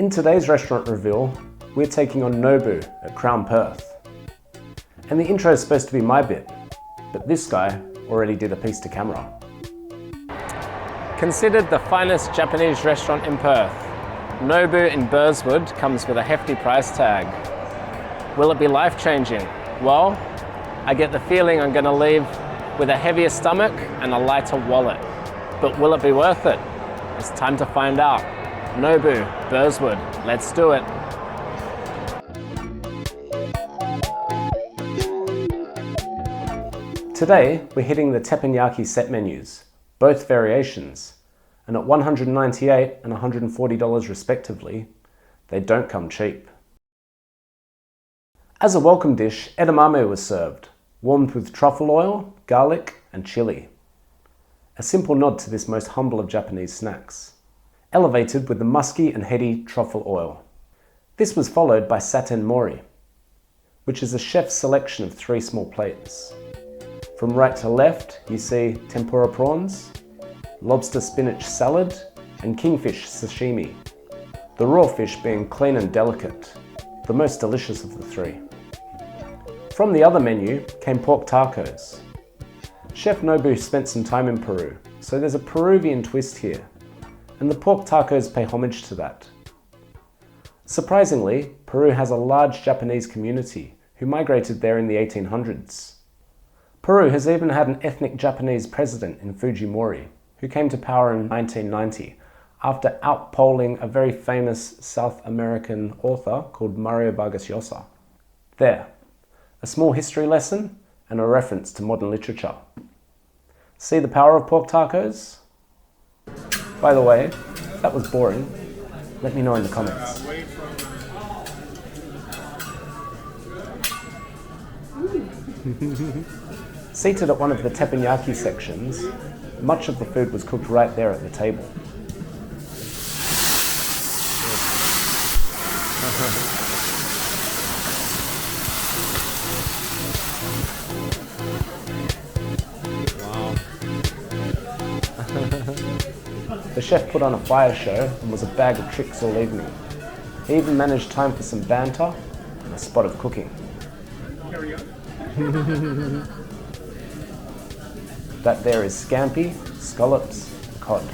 In today's restaurant reveal, we're taking on Nobu at Crown Perth. And the intro is supposed to be my bit, but this guy already did a piece to camera. Considered the finest Japanese restaurant in Perth, Nobu in Burswood comes with a hefty price tag. Will it be life-changing? Well, I get the feeling I'm going to leave with a heavier stomach and a lighter wallet. But will it be worth it? It's time to find out. Nobu, Burswood, let's do it. Today, we're hitting the Teppanyaki set menus, both variations, and at $198 and $140 respectively, they don't come cheap. As a welcome dish, edamame was served, warmed with truffle oil, garlic, and chili. A simple nod to this most humble of Japanese snacks, elevated with the musky and heady truffle oil. This was followed by saten mori, which is a chef's selection of 3 small plates. From right to left, you see tempura prawns, lobster spinach salad, and kingfish sashimi, the raw fish being clean and delicate, the most delicious of the 3. From the other menu came pork tacos. Chef Nobu spent some time in Peru, so there's a Peruvian twist here, and the pork tacos pay homage to that. Surprisingly, Peru has a large Japanese community who migrated there in the 1800s. Peru has even had an ethnic Japanese president in Fujimori, who came to power in 1990 after outpolling a very famous South American author called Mario Vargas Llosa. There, a small history lesson and a reference to modern literature. See the power of pork tacos? By the way, if that was boring, let me know in the comments. Seated at one of the teppanyaki sections, much of the food was cooked right there at the table. The chef put on a fire show and was a bag of tricks all evening. He even managed time for some banter and a spot of cooking. Carry on. That there is scampi, scallops, and cod.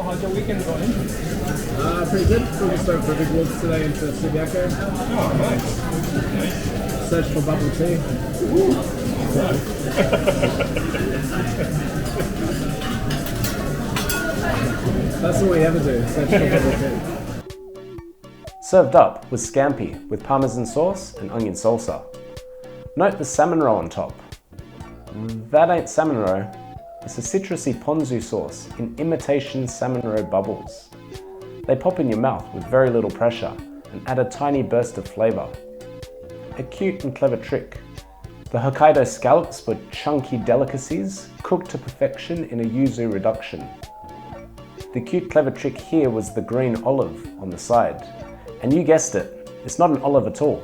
How's your weekend going? Pretty good. We're just going for a big walk today into Subiaco. Oh, nice. Search for bubble tea. That's all we ever do, search for bubble tea. Served up was scampi with parmesan sauce and onion salsa. Note the salmon roe on top. That ain't salmon roe. It's a citrusy ponzu sauce in imitation salmon roe bubbles. They pop in your mouth with very little pressure and add a tiny burst of flavour. A cute and clever trick. The Hokkaido scallops were chunky delicacies cooked to perfection in a yuzu reduction. The cute clever trick here was the green olive on the side. And you guessed it, it's not an olive at all.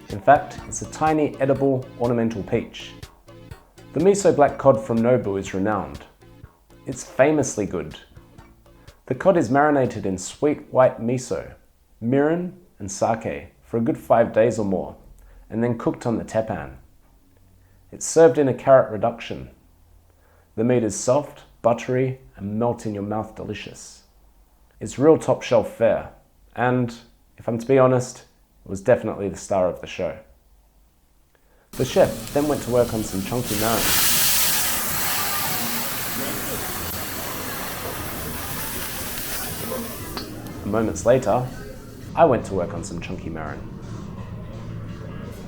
In fact, it's a tiny edible ornamental peach. The miso black cod from Nobu is renowned. It's famously good. The cod is marinated in sweet white miso, mirin and sake for a good 5 days or more, and then cooked on the teppan. It's served in a carrot reduction. The meat is soft, buttery, and melt in your mouth delicious. It's real top shelf fare, and if I'm to be honest, it was definitely the star of the show. The chef then went to work on some chunky marin. Moments later, I went to work on some chunky marin.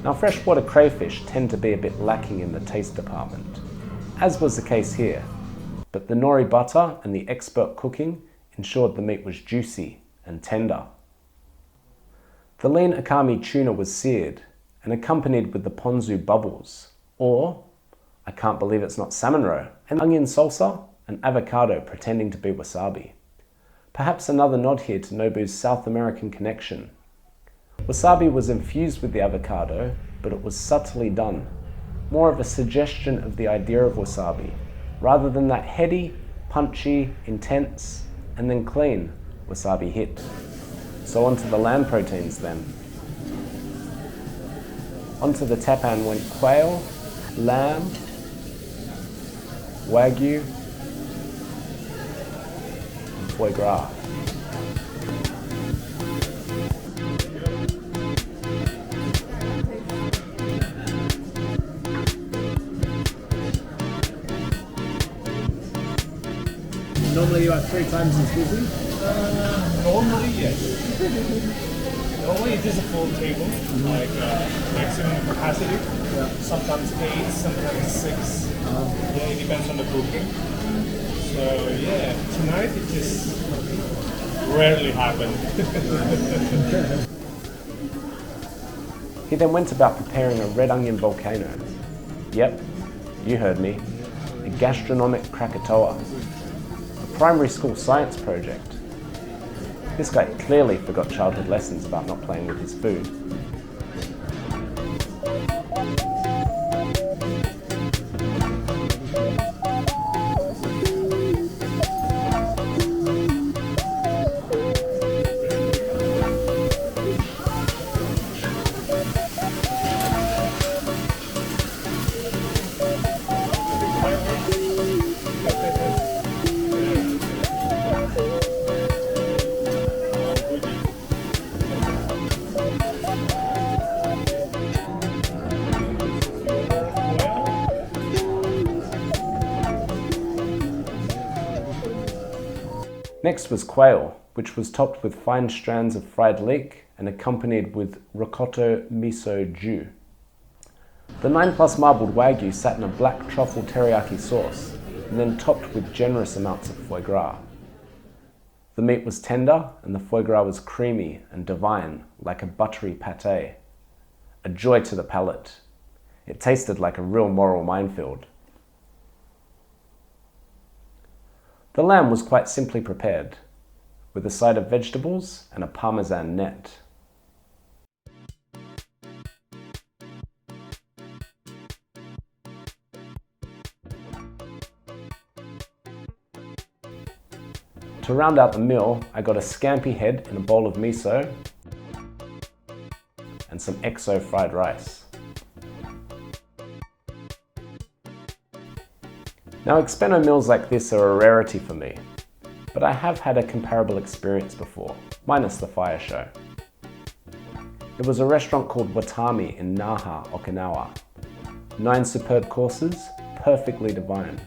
Now, freshwater crayfish tend to be a bit lacking in the taste department, as was the case here, but the nori butter and the expert cooking ensured the meat was juicy and tender The lean akami tuna was seared and accompanied with the ponzu bubbles, or, I can't believe it's not salmon roe, and onion salsa and avocado pretending to be wasabi. Perhaps another nod here to Nobu's South American connection. Wasabi was infused with the avocado, but it was subtly done, more of a suggestion of the idea of wasabi, rather than that heady, punchy, intense, and then clean wasabi hit. So onto the land proteins then. Onto the teppan went quail, lamb, wagyu, and foie gras. Normally you have 3 times as busy? Normally, yes. Normally it is a full table, like maximum capacity. Yeah. Sometimes 8, sometimes 6. Yeah, it depends on the cooking. So yeah, tonight it just rarely happens. He then went about preparing a red onion volcano. Yep, you heard me. A gastronomic Krakatoa. A primary school science project. This guy clearly forgot childhood lessons about not playing with his food. Next was quail, which was topped with fine strands of fried leek and accompanied with ricotta miso jus. The 9+ marbled wagyu sat in a black truffle teriyaki sauce and then topped with generous amounts of foie gras. The meat was tender and the foie gras was creamy and divine, like a buttery pâté. A joy to the palate. It tasted like a real moral minefield. The lamb was quite simply prepared, with a side of vegetables and a parmesan net. To round out the meal, I got a scampi head in a bowl of miso and some exo fried rice. Now, expenno meals like this are a rarity for me, but I have had a comparable experience before, minus the fire show. It was a restaurant called Watami in Naha, Okinawa. 9 superb courses, perfectly divine.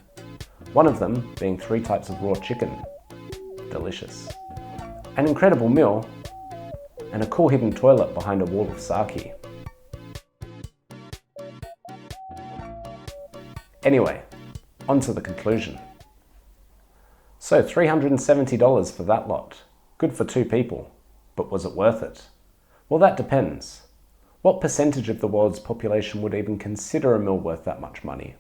One of them being 3 types of raw chicken. Delicious. An incredible meal, and a cool hidden toilet behind a wall of sake. Anyway, on to the conclusion. So $370 for that lot. Good for 2 people. But was it worth it? Well, that depends. What percentage of the world's population would even consider a meal worth that much money?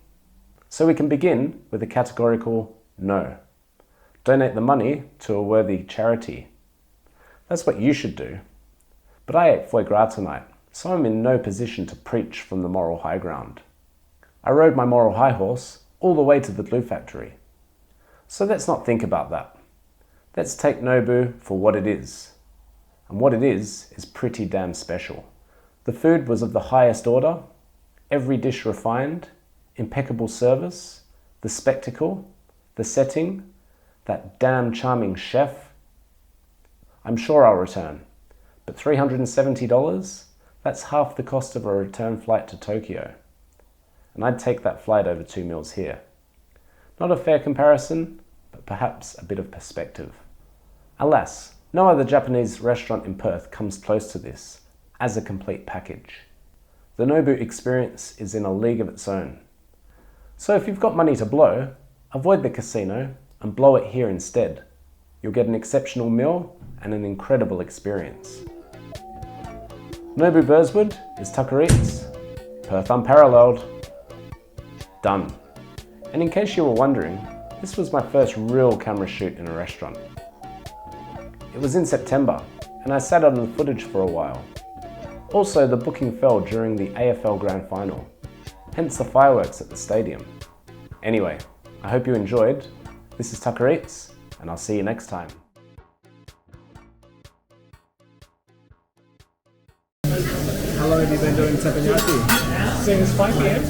So we can begin with a categorical no. Donate the money to a worthy charity. That's what you should do. But I ate foie gras tonight, so I'm in no position to preach from the moral high ground. I rode my moral high horse all the way to the glue factory. So let's not think about that. Let's take Nobu for what it is. And what it is pretty damn special. The food was of the highest order, every dish refined, impeccable service, the spectacle, the setting, that damn charming chef. I'm sure I'll return, but $370? That's half the cost of a return flight to Tokyo. And I'd take that flight over 2 meals here. Not a fair comparison, but perhaps a bit of perspective. Alas, no other Japanese restaurant in Perth comes close to this, as a complete package. The Nobu Experience is in a league of its own. So if you've got money to blow, avoid the casino and blow it here instead. You'll get an exceptional meal and an incredible experience. Nobu Burswood is Tucker Eats. Perth unparalleled. Done. And in case you were wondering, this was my first real camera shoot in a restaurant. It was in September, and I sat on the footage for a while. Also, the booking fell during the AFL Grand Final, hence the fireworks at the stadium. Anyway, I hope you enjoyed. This is Tucker Eats, and I'll see you next time. How long have you been doing teppanyaki? Since 5 p.m.